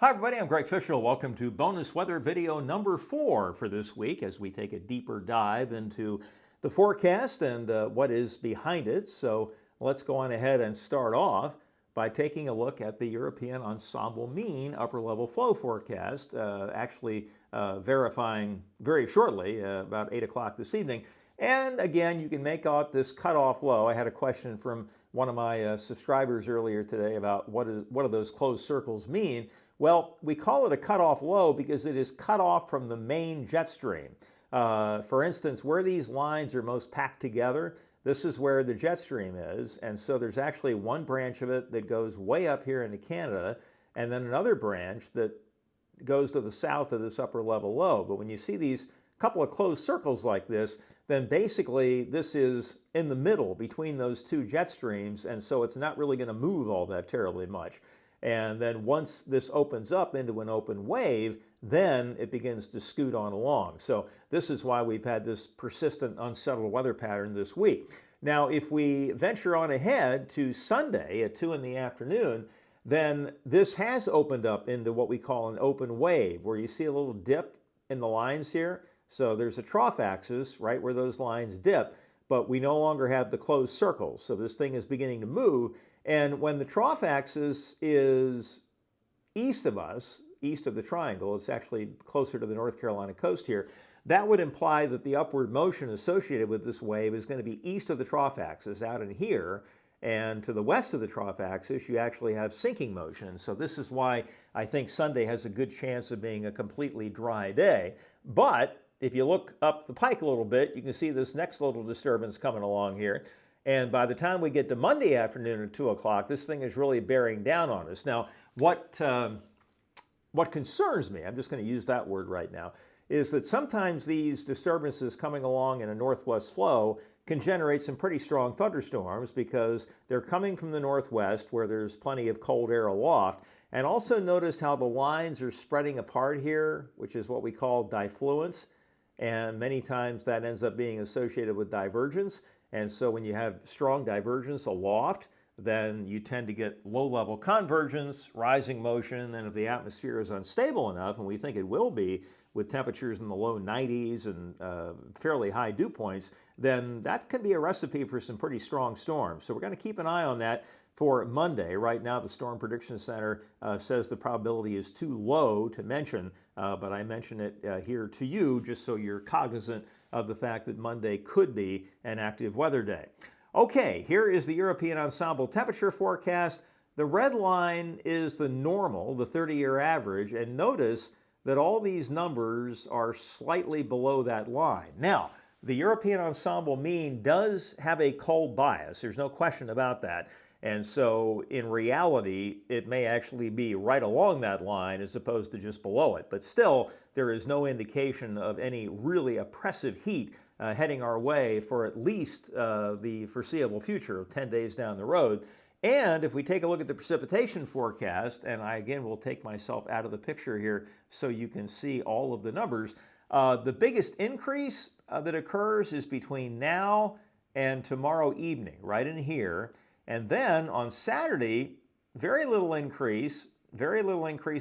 Hi everybody, I'm Greg Fishel. Welcome to bonus weather video number 4 for this week as we take a deeper dive into the forecast and what is behind it. So let's go on ahead and start off by taking a look at the European Ensemble Mean upper level flow forecast, verifying very shortly, about 8 o'clock this evening. And again, you can make out this cutoff low. I had a question from one of my subscribers earlier today about what do those closed circles mean. Well, we call it a cutoff low because it is cut off from the main jet stream. For instance, where these lines are most packed together, this is where the jet stream is. And so there's actually one branch of it that goes way up here into Canada, and then another branch that goes to the south of this upper level low. But when you see these couple of closed circles like this, then basically this is in the middle between those two jet streams, and so it's not really going to move all that terribly much. And then once this opens up into an open wave, then it begins to scoot on along. So this is why we've had this persistent unsettled weather pattern this week. Now, if we venture on ahead to Sunday at 2 in the afternoon, then this has opened up into what we call an open wave, where you see a little dip in the lines here. So there's a trough axis right where those lines dip, but we no longer have the closed circles. So this thing is beginning to move. And when the trough axis is east of us, east of the triangle, it's actually closer to the North Carolina coast here, that would imply that the upward motion associated with this wave is going to be east of the trough axis out in here. And to the west of the trough axis, you actually have sinking motion. So this is why I think Sunday has a good chance of being a completely dry day. But if you look up the pike a little bit, you can see this next little disturbance coming along here. And by the time we get to Monday afternoon at 2 o'clock, this thing is really bearing down on us. Now, what concerns me, I'm just going to use that word right now, is that sometimes these disturbances coming along in a northwest flow can generate some pretty strong thunderstorms because they're coming from the northwest where there's plenty of cold air aloft. And also notice how the lines are spreading apart here, which is what we call diffluence. And many times that ends up being associated with divergence. And so when you have strong divergence aloft, then you tend to get low-level convergence, rising motion, and if the atmosphere is unstable enough, and we think it will be with temperatures in the low 90s and fairly high dew points, then that can be a recipe for some pretty strong storms. So we're going to keep an eye on that for Monday. Right now, the Storm Prediction Center says the probability is too low to mention, but I mention it here to you just so you're cognizant of the fact that Monday could be an active weather day. Okay, here is the European Ensemble temperature forecast. The red line is the normal, the 30-year average, and notice that all these numbers are slightly below that line. Now, the European Ensemble mean does have a cold bias. There's no question about that. And so in reality, it may actually be right along that line as opposed to just below it. But still, there is no indication of any really oppressive heat heading our way for at least the foreseeable future of 10 days down the road. And if we take a look at the precipitation forecast, and I again will take myself out of the picture here so you can see all of the numbers, the biggest increase that occurs is between now and tomorrow evening, right in here. And then on Saturday, very little increase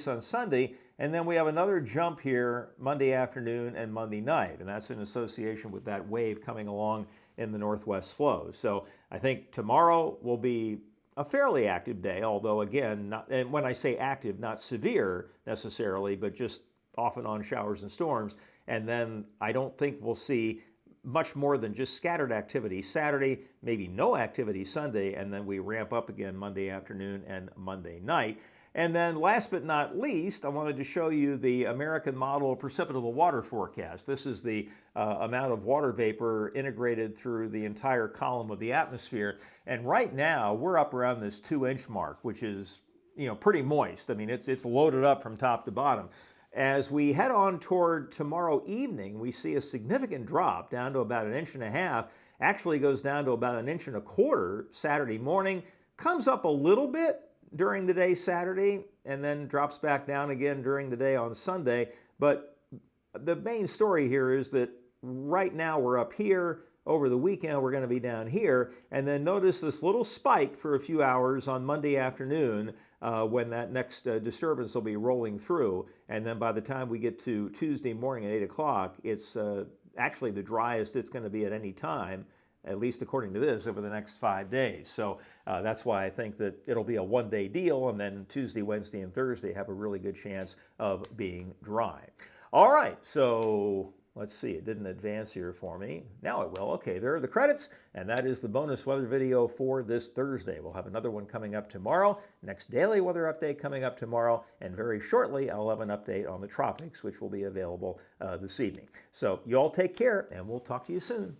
on Sunday, and then we have another jump here Monday afternoon and Monday night, and that's in association with that wave coming along in the northwest flow. So I think tomorrow will be a fairly active day, although again, and when I say active, not severe necessarily, but just off and on showers and storms. And then I don't think we'll see much more than just scattered activity Saturday, maybe no activity Sunday, and then we ramp up again Monday afternoon and Monday night. And then last but not least, I wanted to show you the American Model Precipitable Water Forecast. This is the amount of water vapor integrated through the entire column of the atmosphere. And right now, we're up around this 2-inch mark, which is, pretty moist. I mean, it's loaded up from top to bottom. As we head on toward tomorrow evening, we see a significant drop down to about 1.5 inches. Actually goes down to about 1.25 inches Saturday morning, comes up a little bit during the day Saturday, and then drops back down again during the day on Sunday. But the main story here is that right now we're up here, over the weekend, we're going to be down here. And then notice this little spike for a few hours on Monday afternoon when that next disturbance will be rolling through. And then by the time we get to Tuesday morning at 8 o'clock, it's actually the driest it's going to be at any time, at least according to this, over the next 5 days. So that's why I think that it'll be a one-day deal, and then Tuesday, Wednesday, and Thursday have a really good chance of being dry. All right, so let's see, it didn't advance here for me. Now it will. Okay, there are the credits, and that is the bonus weather video for this Thursday. We'll have another one coming up tomorrow, next daily weather update coming up tomorrow, and very shortly I'll have an update on the tropics, which will be available this evening. So you all take care, and we'll talk to you soon.